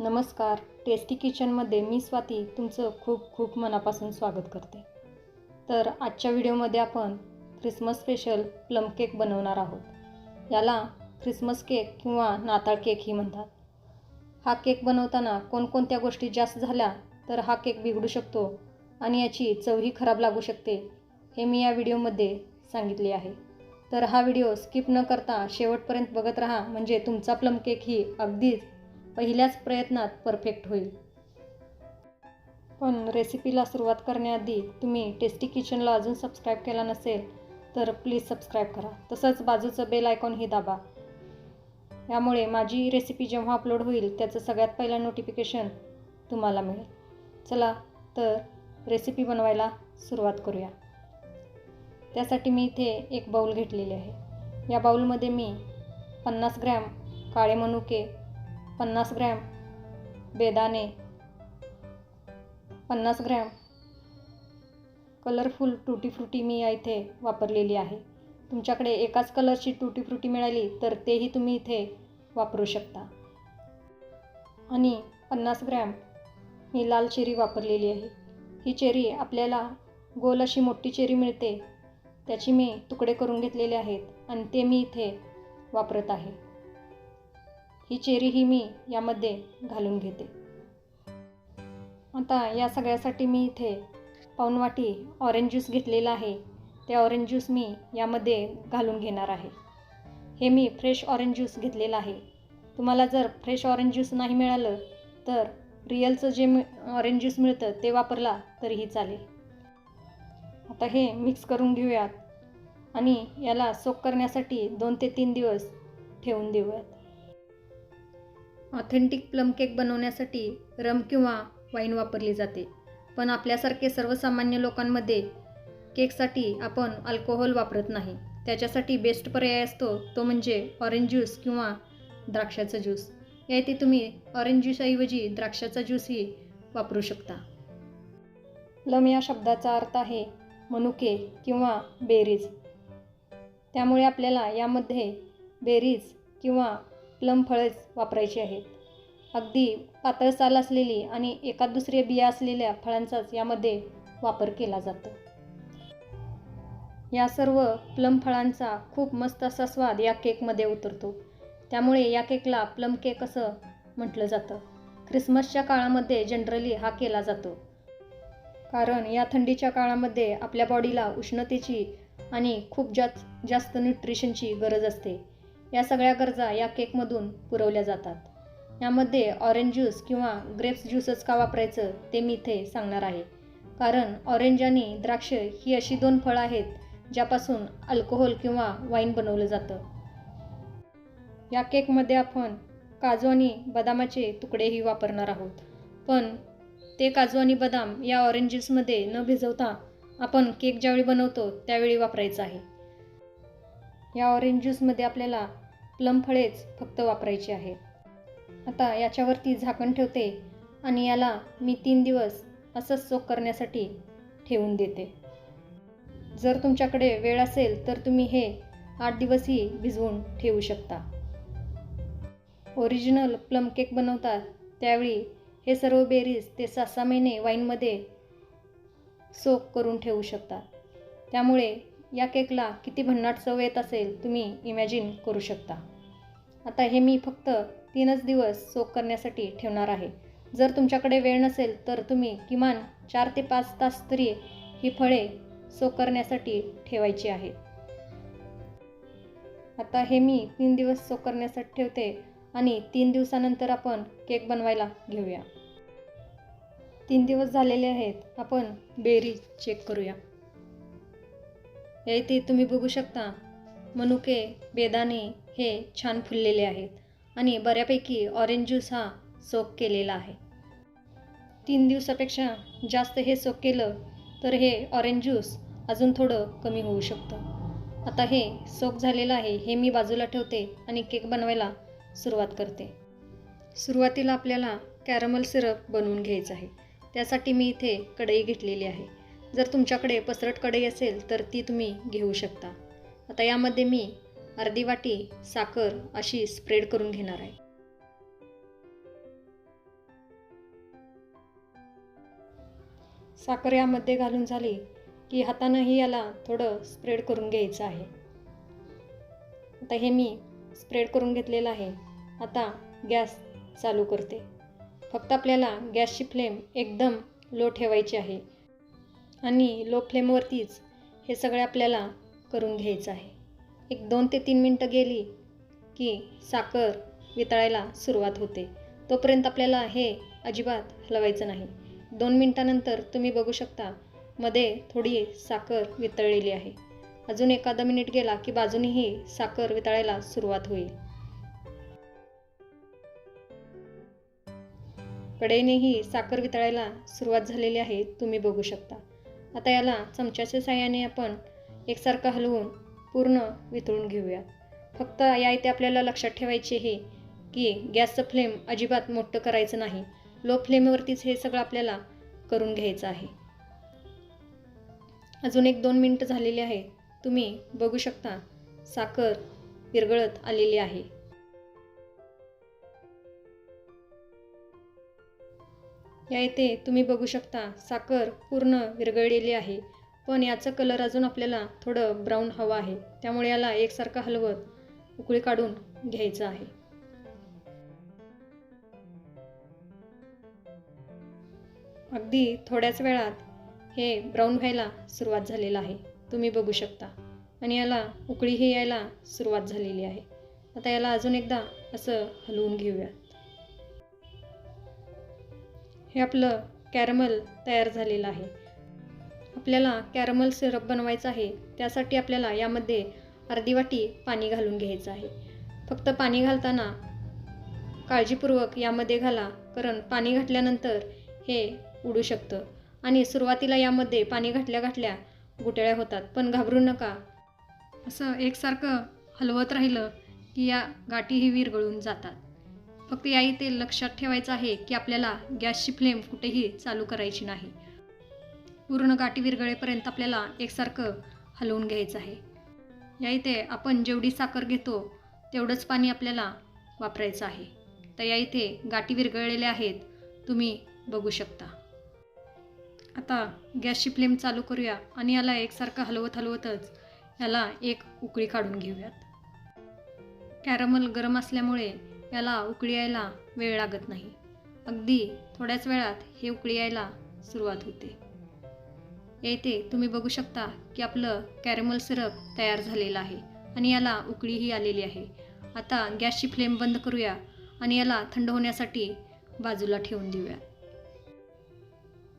नमस्कार. टेस्टी किचनमध्ये मी स्वाती तुमचं खूप खूप मनापासून स्वागत करते. तर आजच्या व्हिडिओमध्ये आपण ख्रिसमस स्पेशल प्लम केक बनवणार आहोत. याला ख्रिसमस केक किंवा नाताळ केकही म्हणतात. हा केक बनवताना कोणकोणत्या गोष्टी जास्त झाल्या तर हा केक बिघडू शकतो आणि याची चवही खराब लागू शकते हे मी या व्हिडिओमध्ये सांगितले आहे. तर हा व्हिडिओ स्किप न करता शेवटपर्यंत बघत राहा, म्हणजे तुमचा प्लम केकही अगदीच पहिल्याच प्रयत्नात परफेक्ट होईल. पण रेसिपीला सुरुवात करण्याआधी तुम्ही टेस्टी किचनला अजून सबस्क्राईब केला नसेल तर प्लीज सबस्क्राईब करा. तसंच बाजूचं बेल आयकॉनही दाबा. यामुळे माझी रेसिपी जेव्हा अपलोड होईल त्याचं सगळ्यात पहिलं नोटिफिकेशन तुम्हाला मिळेल. चला तर रेसिपी बनवायला सुरुवात करूया. त्यासाठी मी इथे एक बाउल घेतलेले आहे. या बाउलमध्ये मी 50 ग्रॅम काळे मनुके, 50 ग्रॅम बेदाणे, 50 ग्रॅम कलरफुल टूटी फ्रुटी मी या इथे वापरलेली आहे. तुमच्याकडे एकाच कलरची टूटी फ्रुटी मिळाली तर तेही तुम्ही इथे वापरू शकता. आणि 50 ग्रॅम मी लाल चेरी वापरलेली आहे. ही चेरी आपल्याला गोल अशी मोठी चेरी मिळते, त्याची मी तुकडे करून घेतलेले आहेत आणि ते मी इथे वापरत आहे. ही चेरीही मी यामध्ये घालून घेते. आता या सगळ्यासाठी मी इथे पाऊण वाटी ऑरेंज ज्यूस घेतलेला आहे. ते ऑरेंज ज्यूस मी यामध्ये घालून घेणार आहे. हे मी फ्रेश ऑरेंज ज्यूस घेतलेला आहे. तुम्हाला जर फ्रेश ऑरेंज ज्यूस नाही मिळालं तर रिअलचं जे ऑरेंज ज्यूस मिळतं ते वापरला तरीही चालेल. आता हे मिक्स करून घेऊयात आणि याला सोक करण्यासाठी 2 ते 3 दिवस ठेवून देऊयात. ऑथेंटिक प्लम केक बनवण्यासाठी रम किंवा वाईन वापरली जाते, पण आपल्यासारखे सर्वसामान्य लोकांमध्ये केकसाठी आपण अल्कोहोल वापरत नाही. त्याच्यासाठी बेस्ट पर्याय असतो तो म्हणजे ऑरेंज ज्यूस किंवा द्राक्षाचं ज्यूस. या इथे तुम्ही ऑरेंज ज्यूसऐवजी द्राक्षाचा ज्यूसही वापरू शकता. प्लम या शब्दाचा अर्थ आहे मनुके किंवा बेरीज. त्यामुळे आपल्याला यामध्ये बेरीज किंवा प्लम फळेच वापरायची आहेत. अगदी पातळ साल असलेली आणि एकात दुसऱ्या बिया असलेल्या फळांचाच यामध्ये वापर केला जातो. या सर्व प्लम फळांचा खूप मस्त असा स्वाद या केकमध्ये उतरतो. त्यामुळे या केकला प्लम केक असं म्हटलं जातं. ख्रिसमसच्या काळामध्ये जनरली हा केला जातो, कारण या थंडीच्या काळामध्ये आपल्या बॉडीला उष्णतेची आणि खूप जास्त न्यूट्रिशनची गरज असते. या सगळ्या गरजा या केकमधून पुरवल्या जातात. यामध्ये ऑरेंज ज्यूस किंवा ग्रेप्स ज्यूसच का वापरायचं ते मी इथे सांगणार आहे, कारण ऑरेंज आणि द्राक्ष ही अशी 2 फळं आहेत ज्यापासून अल्कोहोल किंवा वाईन बनवलं जातं. या केकमध्ये आपण काजू आणि बदामाचे तुकडेही वापरणार आहोत, पण ते काजू आणि बदाम या ऑरेंज ज्यूसमध्ये न भिजवता आपण केक ज्यावेळी बनवतो त्यावेळी वापरायचं आहे. या ऑरेंज ज्यूसमध्ये आपल्याला प्लम फळेच फक्त वापरायची आहेत. आता याच्यावरती झाकण ठेवते आणि याला मी 3 दिवस असंच सोक करण्यासाठी ठेवून देते. जर तुमच्याकडे वेळ असेल तर तुम्ही हे 8 दिवसही भिजवून ठेवू शकता. ओरिजिनल प्लम केक बनवतात त्यावेळी हे सर्व बेरीज ते 6-6 महिने वाईनमध्ये सोक करून ठेवू शकतात. त्यामुळे या केकला किती भन्नाट चव येत असेल तुम्ही इमॅजिन करू शकता. आता हे मी फक्त 3च दिवस सोक करण्यासाठी ठेवणार आहे. जर तुमच्याकडे वेळ नसेल तर तुम्ही किमान 4 ते 5 तास तरी ही फळे सोक करण्यासाठी ठेवायची आहेत. आता हे मी 3 दिवस सोक करण्यासाठी ठेवते आणि 3 दिवसानंतर आपण केक बनवायला घेऊया. 3 दिवस झालेले आहेत. आपण बेरीज चेक करूया. या इथे तुम्ही बघू शकता मनुके, बेदाणे हे छान फुललेले आहेत आणि बऱ्यापैकी ऑरेंज ज्यूस हा सोक केलेला आहे. 3 दिवसापेक्षा जास्त हे सोक केलं तर हे ऑरेंज ज्यूस अजून थोडं कमी होऊ शकतं. आता हे सोक झालेलं आहे. हे मी बाजूला ठेवते आणि केक बनवायला सुरुवात करते. सुरुवातीला आपल्याला कॅरमल सिरप बनवून घ्यायचं आहे. त्यासाठी मी इथे कढई घेतलेली आहे. जर तुमच्याकडे पसरट कढई असेल तर ती तुम्ही घेऊ शकता. आता यामध्ये मी अर्धी वाटी साखर अशी स्प्रेड करून घेणार आहे. साखर यामध्ये घालून झाली की हातानंही याला थोडं स्प्रेड करून घ्यायचं आहे. आता हे मी स्प्रेड करून घेतलेलं आहे. आता गॅस चालू करते. फक्त आपल्याला गॅसची फ्लेम एकदम लो ठेवायची आहे आणि लो फ्लेमवरतीच हे सगळे आपल्याला करून घ्यायचं आहे. एक 2 ते 3 मिनटं गेली की साखर वितळायला सुरुवात होते. तोपर्यंत आपल्याला हे अजिबात हलवायचं नाही. 2 मिनटानंतर तुम्ही बघू शकता मध्ये थोडी साखर वितळलेली आहे. अजून एखादा मिनिट गेला की बाजूनीही साखर वितळायला सुरुवात होईल. कढईनेही साखर वितळायला सुरुवात झालेली आहे, तुम्ही बघू शकता. आता याला चमच्याच्या साहाय्याने आपण एकसारखं हलवून पूर्ण वितळून घेऊया. फक्त या इथे आपल्याला लक्षात ठेवायचे आहे की गॅसचं फ्लेम अजिबात मोठं करायचं नाही. लो फ्लेमवरतीच हे सगळं आपल्याला करून घ्यायचं आहे. अजून 1-2 मिनिटं झालेली आहे. तुम्ही बघू शकता साखर विरघळत आलेली आहे. या इथे तुम्ही बघू शकता साखर पूर्ण विरघळलेली आहे. पण याचा कलर अजून आपल्याला थोडं ब्राऊन हवा आहे. त्यामुळे याला एकसारखं हलवत उकळी काढून घ्यायचं आहे. अगदी थोड्याच वेळात हे ब्राऊन व्हायला सुरुवात झालेलं आहे, तुम्ही बघू शकता. आणि याला उकळीही यायला सुरुवात झालेली आहे. आता याला अजून एकदा असं हलवून घेऊया. हे आपलं कॅरमल तयार झालेलं आहे. आपल्याला कॅरमल सिरप बनवायचं आहे. त्यासाठी आपल्याला यामध्ये अर्धी वाटी पाणी घालून घ्यायचं आहे. फक्त पाणी घालताना काळजीपूर्वक यामध्ये घाला, कारण पाणी घातल्यानंतर हे उडू शकतं आणि सुरुवातीला यामध्ये पाणी घातल्या गुठळ्या होतात. पण घाबरू नका. असं एकसारखं हलवत राहिलं की या गाठीही विरघळून जातात. फक्त या इथे लक्षात ठेवायचं आहे की आपल्याला गॅसची फ्लेम कुठेही चालू करायची नाही. पूर्ण गाठी विरघळेपर्यंत आपल्याला एकसारखं हलवून घ्यायचं आहे. या इथे आपण जेवढी साखर घेतो तेवढंच पाणी आपल्याला वापरायचं आहे. तर या इथे गाठी विरघळलेल्या आहेत, तुम्ही बघू शकता. आता गॅसची फ्लेम चालू करूया आणि याला एकसारखं हलवतच याला एक उकळी काढून घेऊयात. कॅरमल गरम असल्यामुळे याला उकळी यायला वेळ लागत नाही. अगदी थोड्याच वेळात हे उकळी यायला सुरुवात होते. येथे तुम्ही बघू शकता की आपलं कॅरमल सिरप तयार झालेलं आहे आणि याला उकळीही आलेली आहे. आता गॅसची फ्लेम बंद करूया आणि याला थंड होण्यासाठी बाजूला ठेवून देऊया.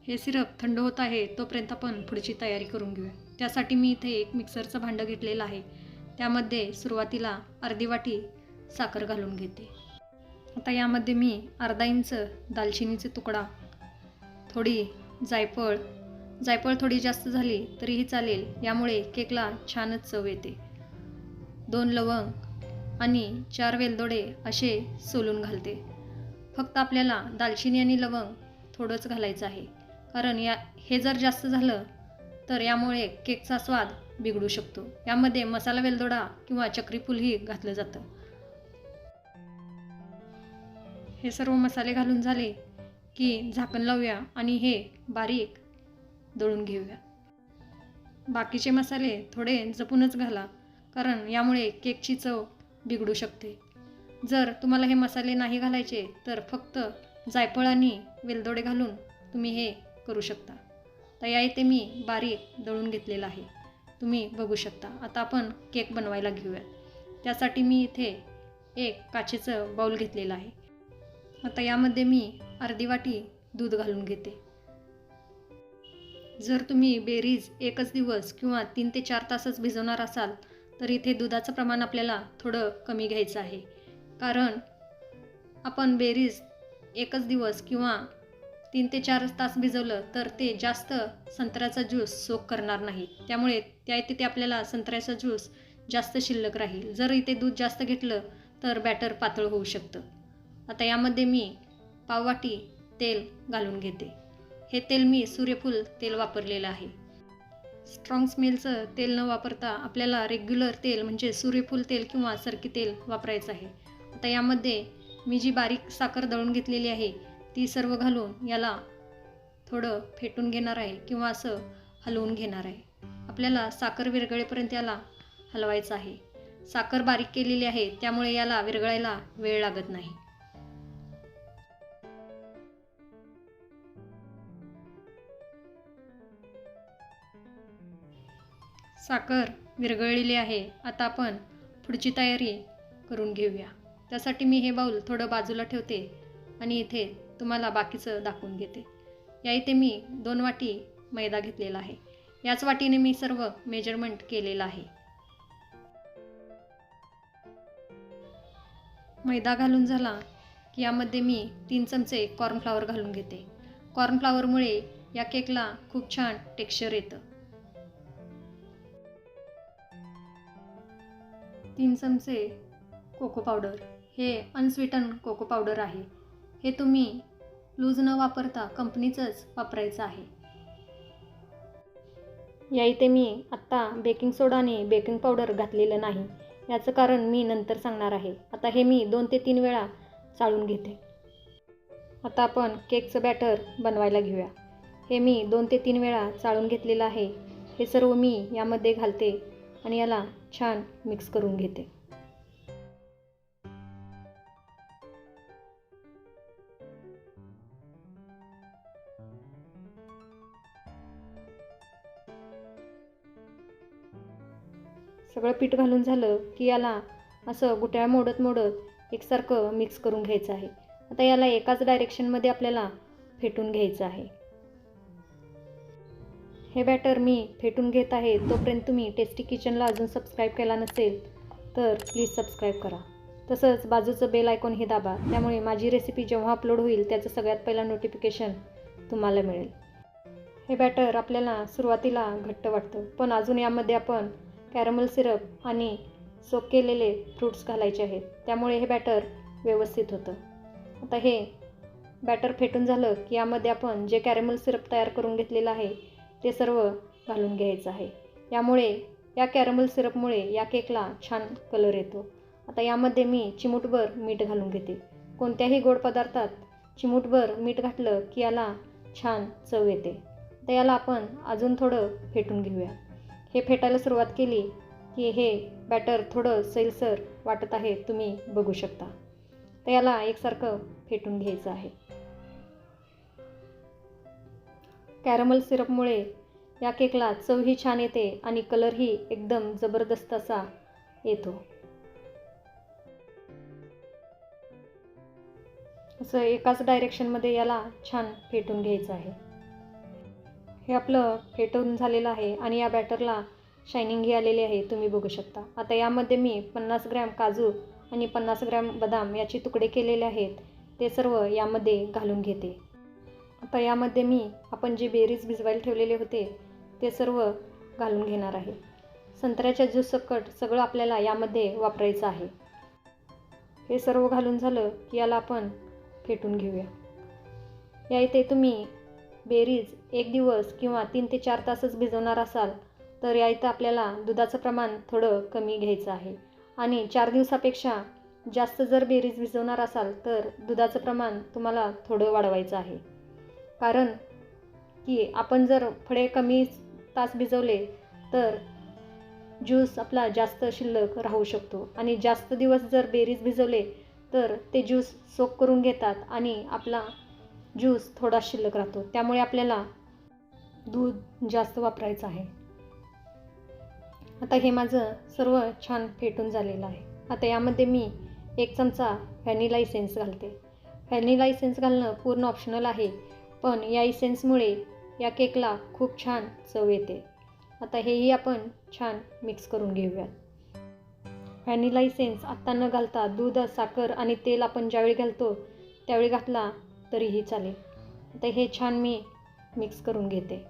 हे सिरप थंड होत आहे तोपर्यंत आपण पुढची तयारी करून घेऊया. त्यासाठी मी इथे एक मिक्सरचं भांडं घेतलेलं आहे. त्यामध्ये सुरुवातीला अर्धी वाटी साखर घालून घेते. आता यामध्ये मी अर्धा इंच दालचिनीचे तुकडा, थोडी जायफळ थोडी जास्त झाली तरीही चालेल, यामुळे केकला छानच चव येते. 2 लवंग आणि 4 वेलदोडे असे सोलून घालते. फक्त आपल्याला दालचिनी आणि लवंग थोडंच घालायचं आहे, कारण हे जर जास्त झालं तर यामुळे केकचा स्वाद बिघडू शकतो. यामध्ये मसाला वेलदोडा किंवा चक्रीफूलही घातलं जातं. हे सर्व मसाले घालून झाले की झाकण लावूया आणि हे बारीक दळून घेऊया. बाकीचे मसाले थोडे जपूनच घाला, कारण यामुळे केकची चव बिघडू शकते. जर तुम्हाला हे मसाले नाही घालायचे तर फक्त जायफळ आणि वेलदोडे घालून तुम्ही हे करू शकता. तर या इथे मी बारीक दळून घेतलेलं आहे, तुम्ही बघू शकता. आता आपण केक बनवायला घेऊया. त्यासाठी मी इथे एक काचेचं बाउल घेतलेलं आहे. आता यामध्ये मी अर्धी वाटी दूध घालून घेते. जर तुम्ही बेरीज एकच दिवस किंवा 3 ते 4 तासच भिजवणार असाल तर इथे दुधाचं प्रमाण आपल्याला थोडं कमी घ्यायचं आहे, कारण आपण बेरीज एकच दिवस किंवा 3 ते 4 तास भिजवलं तर ते जास्त संत्र्याचा ज्यूस सोक करणार नाही. त्यामुळे त्या इथे आपल्याला संत्र्याचा ज्यूस जास्त शिल्लक राहील. जर इथे दूध जास्त घेतलं तर बॅटर पातळ होऊ शकतं. आता यामध्ये मी पाववाटी तेल घालून घेते. हे तेल मी सूर्यफूल तेल वापरलेलं आहे. स्ट्रॉंग स्मेलचं तेल न वापरता आपल्याला रेग्युलर तेल म्हणजे सूर्यफूल तेल किंवा सरकी तेल वापरायचं आहे. आता यामध्ये मी जी बारीक साखर दळून घेतलेली आहे ती सर्व घालून याला थोडं फेटून घेणार आहे किंवा असं हलवून घेणार आहे. आपल्याला साखर विरघळेपर्यंत याला हलवायचं आहे. साखर बारीक केलेली आहे त्यामुळे याला विरघळायला वेळ लागत नाही. साखर विरघळलेली आहे. आता आपण पुढची तयारी करून घेऊया. त्यासाठी मी हे बाऊल थोडं बाजूला ठेवते आणि इथे तुम्हाला बाकीचं दाखवून घेते. या इथे मी 2 वाटी मैदा घेतलेला आहे. याच वाटीने मी सर्व मेजरमेंट केलेलं आहे. मैदा घालून झाला की यामध्ये मी 3 चमचे कॉर्नफ्लॉवर घालून घेते. कॉर्नफ्लॉवरमुळे या केकला खूप छान टेक्स्चर येतं. 3 चमचे कोको पावडर. हे अनस्वीटन कोको पावडर आहे. हे तुम्ही लूज न वापरता कंपनीचंच वापरायचं आहे. या इथे मी आत्ता बेकिंग सोडा आणि बेकिंग पावडर घातलेलं नाही. याचं कारण मी नंतर सांगणार आहे. आता हे मी 2 ते 3 वेळा चाळून घेते. आता आपण केकचं बॅटर बनवायला घेऊया. हे मी 2 ते 3 वेळा चाळून घेतलेलं आहे. हे सर्व मी यामध्ये घालते आणि याला छान मिक्स करून घेते. सगळं पीठ घालून झालं की याला असं गुठळ्या मोडत मोडत एकसारखं मिक्स करून घ्यायचं आहे. आता याला एकाच डायरेक्शनमध्ये आपल्याला फेटून घ्यायचं आहे. हे बॅटर मी फेटून घेत आहे. तोपर्यंत तुम्ही टेस्टी किचनला अजून सबस्क्राईब केला नसेल तर प्लीज सबस्क्राईब करा. तसंच बाजूचं बेल आयकॉन हे दाबा. त्यामुळे माझी रेसिपी जेव्हा अपलोड होईल त्याचं सगळ्यात पहिला नोटिफिकेशन तुम्हाला मिळेल. हे बॅटर आपल्याला सुरुवातीला घट्ट वाटतं, पण अजून यामध्ये आपण कॅरमल सिरप आणि सोक केलेले फ्रूट्स घालायचे आहेत. त्यामुळे हे बॅटर व्यवस्थित होतं. आता हे बॅटर फेटून झालं की यामध्ये आपण जे कॅरमल सिरप तयार करून घेतलेलं आहे ते सर्व घालून घ्यायचं आहे. यामुळे या कॅरमल सिरपमुळे या केकला छान कलर येतो. आता यामध्ये मी चिमूटभर मीठ घालून घेते. कोणत्याही गोड पदार्थात चिमूटभर मीठ घातलं की याला छान चव येते. तर याला आपण अजून थोडं फेटून घेऊया. हे फेटायला सुरुवात केली की हे बॅटर थोडं सैलसर वाटत आहे, तुम्ही बघू शकता. तर याला एकसारखं फेटून घ्यायचं आहे. कॅरमल सिरपमुळे या केकला चवही छान येते आणि कलरही एकदम जबरदस्त असा येतो. असं एकाच डायरेक्शनमध्ये याला छान फेटून घ्यायचं आहे. हे आपलं फेटून झालेलं आहे आणि या बॅटरला शायनिंगही आलेली आहे, तुम्ही बघू शकता. आता यामध्ये मी 50 ग्रॅम काजू आणि 50 ग्रॅम बदाम याचे तुकडे केलेले आहेत. ते सर्व यामध्ये घालून घेते. आता यामध्ये मी आपण जे बेरीज भिजवायला ठेवलेले होते ते सर्व घालून घेणार आहे. संत्र्याच्या ज्यूस सकट सगळं आपल्याला यामध्ये वापरायचं आहे. हे सर्व घालून झालं की याला आपण फेटून घेऊया. या इथे तुम्ही बेरीज 1 दिवस किंवा 3 ते 4 तासच भिजवणार असाल तर या इथं आपल्याला दुधाचं प्रमाण थोडं कमी घ्यायचं आहे. आणि 4 दिवसापेक्षा जास्त जर बेरीज भिजवणार असाल तर दुधाचं प्रमाण तुम्हाला थोडं वाढवायचं आहे. कारण की आपण जर फळे कमी तास भिजवले तर ज्यूस आपला जास्त शिल्लक राहू शकतो आणि जास्त दिवस जर बेरीज भिजवले तर ते ज्यूस सोक करून घेतात आणि आपला ज्यूस थोडा शिल्लक राहतो. त्यामुळे आपल्याला दूध जास्त वापरायचं आहे. आता हे माझं सर्व छान फेटून झालेलं आहे. आता यामध्ये मी 1 चमचा व्हॅनिला इसेन्स घालते. व्हॅनिला इसेन्स घालणं पूर्ण ऑप्शनल आहे, पण या इसेन्समुळे या केकला खूप छान चव येते. आता हेही आपण छान मिक्स करून घेऊयात. व्हॅनिला इसेन्स आत्ता न घालता दूध, साखर आणि तेल आपण ज्यावेळी घालतो त्यावेळी घातला तरीही चालेल. आता हे छान मी मिक्स करून घेते.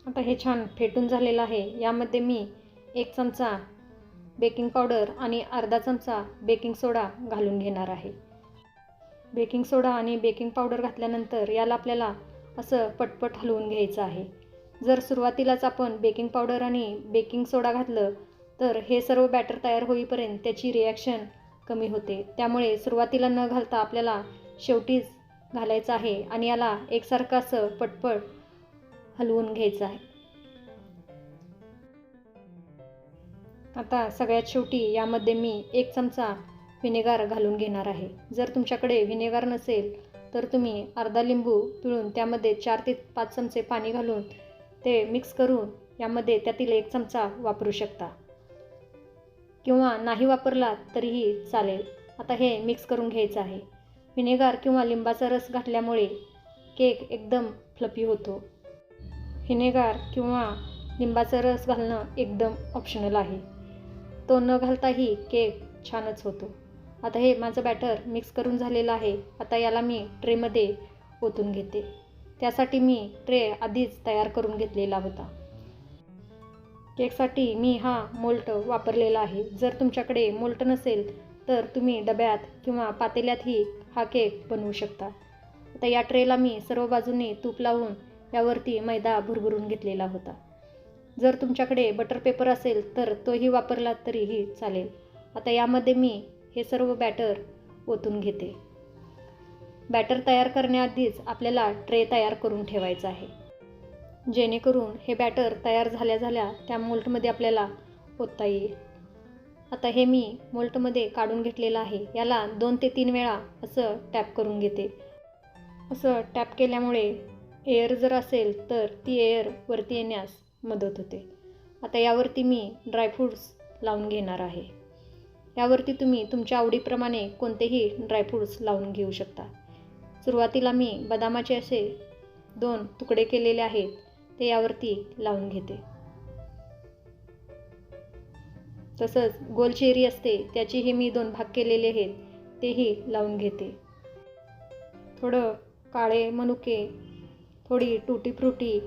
आता हे छान फेटून झालेलं आहे. यामध्ये मी 1 चमचा बेकिंग पावडर आणि अर्धा चमचा बेकिंग सोडा घालून घेणार आहे. बेकिंग सोडा आणि बेकिंग पावडर घातल्यानंतर याला आपल्याला असं पटपट हलवून घ्यायचं आहे. जर सुरुवातीलाच आपण बेकिंग पावडर आणि बेकिंग सोडा घातलं तर हे सर्व बॅटर तयार होईपर्यंत त्याची रिॲक्शन कमी होते. त्यामुळे सुरुवातीला न घालता आपल्याला शेवटीच घालायचा आहे आणि याला एकसारखं असं पटपट हलवून घ्यायचं आहे. आता सगळ्यात शेवटी यामध्ये मी 1 चमचा व्हिनेगार घालून घेणार आहे. जर तुमच्याकडे व्हिनेगार नसेल तर तुम्ही अर्धा लिंबू पिळून त्यामध्ये 4 ते 5 चमचे पाणी घालून ते मिक्स करून यामध्ये त्यातील 1 चमचा वापरू शकता किंवा नाही वापरला तरीही चालेल. आता हे मिक्स करून घ्यायचं आहे. व्हिनेगार किंवा लिंबाचा रस घातल्यामुळे केक एकदम फ्लफी होतो. व्हिनेगार किंवा लिंबाचा रस घालणं एकदम ऑप्शनल आहे. तो न घालताही केक छानच होतो. आता हे माझं बॅटर मिक्स करून झालेलं आहे. आता याला मी ट्रेमध्ये ओतून घेते. त्यासाठी मी ट्रे आधीच तयार करून घेतलेला होता. केकसाठी मी हा मोल्ड वापरलेला आहे. जर तुमच्याकडे मोल्ड नसेल तर तुम्ही डब्यात किंवा पातेल्यातही हा केक बनवू शकता. आता या ट्रेला मी सर्व बाजूने तूप लावून यावरती मैदा भुरभुरून घेतलेला होता. जर तुमच्याकडे बटर पेपर असेल तर तोही वापरला तरीही चालेल. आता यामध्ये मी हे सर्व बॅटर ओतून घेते. बॅटर तयार करण्याआधीच आपल्याला ट्रे तयार करून ठेवायचा आहे, जेणेकरून हे बॅटर तयार झाल्या त्या मोल्डमध्ये आपल्याला ओतता येईल. आता हे मी मोल्डमध्ये काढून घेतलेलं आहे. याला 2 ते 3 वेळा असं टॅप करून घेते. असं टॅप केल्यामुळे एअर जर असेल तर ती एअर वरती येण्यास मदत होते. आता यावरती मी ड्रायफ्रूट्स लावून घेणार आहे. यावरती तुम्ही तुमच्या आवडीप्रमाणे कोणतेही ड्रायफ्रूट्स लावून घेऊ शकता. सुरुवातीला मी बदामाचे असे 2 तुकडे केलेले आहेत, ते यावरती लावून घेते. तसंच गोल चेरी असते त्याचेही मी 2 भाग केलेले आहेत, तेही लावून घेते. थोडं काळे मनुके, थोडी टुटी फ्रुटी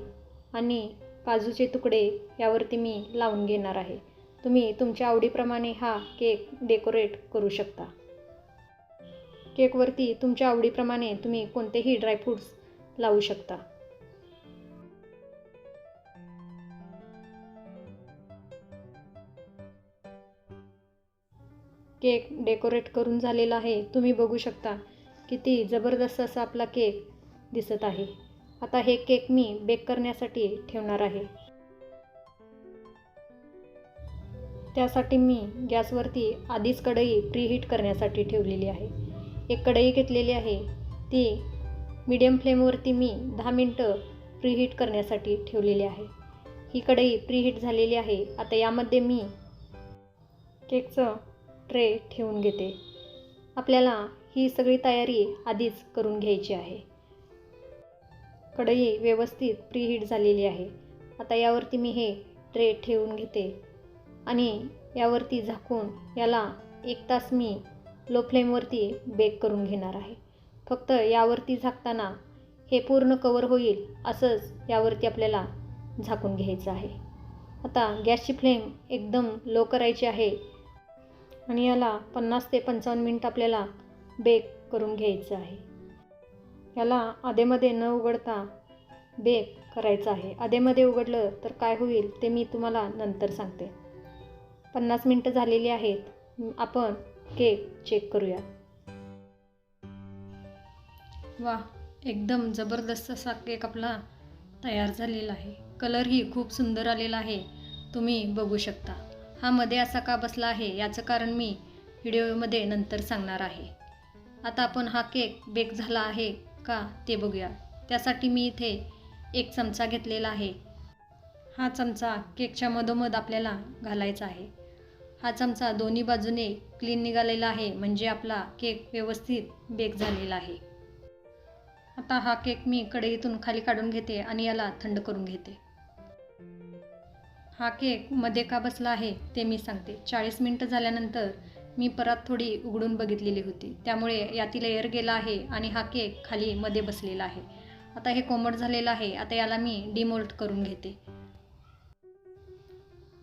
आणि काजूचे तुकडे यावरती मी लावून घेणार आहे. तुम्ही तुमच्या आवडीप्रमाणे हा केक डेकोरेट करू शकता. केकवरती तुमच्या आवडीप्रमाणे तुम्ही कोणतेही ड्रायफ्रूट्स लावू शकता. केक डेकोरेट करून झालेला आहे. तुम्ही बघू शकता किती जबरदस्त असा आपला केक दिसत आहे. आता हे केक मी बेक करण्यासाठी ठेवणार आहे. त्यासाठी मी गॅसवरती आधीच कढई प्रीहीट करण्यासाठी ठेवलेली आहे. एक कढई घेतलेली आहे, ती मीडियम फ्लेमवरती मी 10 मिनटं प्रीहीट करण्यासाठी ठेवलेली आहे. ही कढई प्रीहीट झालेली आहे. आता यामध्ये मी केकचं ट्रे ठेवून घेते. आपल्याला ही सगळी तयारी आधीच करून घ्यायची आहे. कढई व्यवस्थित प्रीहीट झालेली आहे. आता यावरती मी हे ट्रे ठेवून घेते आणि यावरती झाकून याला 1 तास मी लो फ्लेमवरती बेक करून घेणार आहे. फक्त यावरती झाकताना हे पूर्ण कवर होईल असंच यावरती आपल्याला झाकून घ्यायचं आहे. आता गॅसची फ्लेम एकदम लो करायची आहे आणि याला 50 ते 55 मिनिट आपल्याला बेक करून घ्यायचं आहे. याला आधेमध्ये न उघडता बेक करायचं आहे. आधेमध्ये उघडलं तर काय होईल ते मी तुम्हाला नंतर सांगते. 50 मिनिटं झालेली आहेत. आपण केक चेक करूया. वा, एकदम जबरदस्त असा केक आपला तयार झालेला आहे. कलरही खूप सुंदर आलेला आहे, तुम्ही बघू शकता. हा मध्ये असा का बसला आहे याचं कारण मी व्हिडिओमध्ये नंतर सांगणार आहे. आता आपण हा केक बेक झाला आहे का ते बघूया. त्यासाठी मी इथे 1 चमचा घेतलेला आहे. हा चमचा केकच्या मधोमध आपल्याला घालायचा आहे. हा चमचा दोन्ही बाजूने क्लीन निघालेला आहे, म्हणजे आपला केक व्यवस्थित बेक झालेला आहे. आता हा केक मी कढईतून खाली काढून घेते आणि याला थंड करून घेते. हा केक मध्ये का बसला आहे ते मी सांगते. 40 मिनिटं झाल्यानंतर मी परत थोडी उघडून बघितलेली होती, त्यामुळे यातील एअर गेला आहे आणि हा केक खाली मध्ये बसलेला आहे. आता हे कोमट झालेलं आहे. आता याला मी डिमोल्ड करून घेते.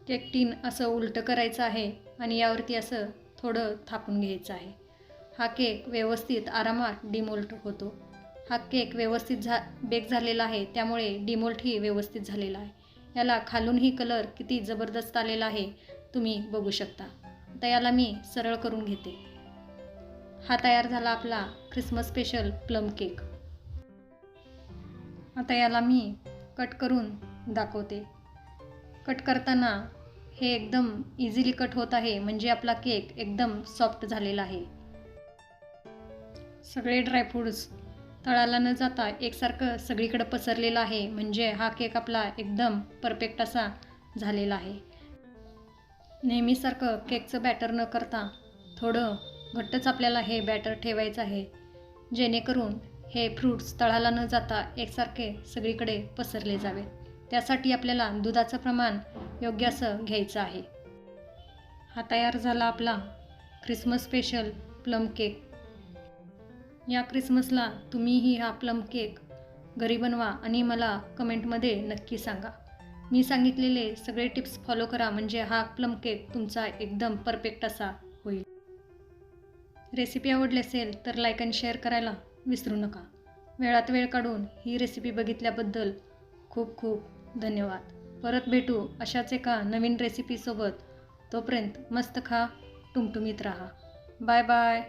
केक टीन असं उलटं करायचं आहे आणि यावरती असं थोडं थापून घ्यायचं आहे. हा केक व्यवस्थित आरामात डिमोल्ड होतो. हा केक व्यवस्थित बेक झालेला आहे, त्यामुळे डिमोल्डही व्यवस्थित झालेला आहे. याला खालूनही कलर किती जबरदस्त आलेला आहे, तुम्ही बघू शकता. आता याला मी सरळ करून घेते. हा तयार झाला आपला ख्रिसमस स्पेशल प्लम केक. आता याला मी कट करून दाखवते. कट करताना हे एकदम इझिली कट होत आहे, म्हणजे आपला केक एकदम सॉफ्ट झालेला आहे. सगळे ड्रायफ्रूट्स तळाला न जाता एकसारखं सगळीकडे पसरलेलं आहे, म्हणजे हा केक आपला एकदम परफेक्ट असा झालेला आहे. नेहमीसारखं केकचं बॅटर न करता थोडं घट्टच आपल्याला हे बॅटर ठेवायचं आहे, जेणेकरून हे फ्रूट्स तळाला न जाता एकसारखे सगळीकडे पसरले जावे. त्यासाठी आपल्याला दुधाचं प्रमाण योग्य असं घ्यायचं आहे. हा तयार झाला आपला ख्रिसमस स्पेशल प्लम केक. या ख्रिसमसला तुम्हीही हा प्लम केक घरी बनवा आणि मला कमेंटमध्ये नक्की सांगा. मी सांगितलेले सगळे टिप्स फॉलो करा, म्हणजे हा प्लम केक तुमचा एकदम परफेक्ट असा होईल. रेसिपी आवडली असेल तर लाईक आणि शेअर करायला विसरू नका. वेळात वेळ काढून ही रेसिपी बघितल्याबद्दल खूप खूप धन्यवाद. परत भेटू अशाच एका नवीन रेसिपीसोबत. तोपर्यंत मस्त खा, टुमटुमीत राहा. Bye bye.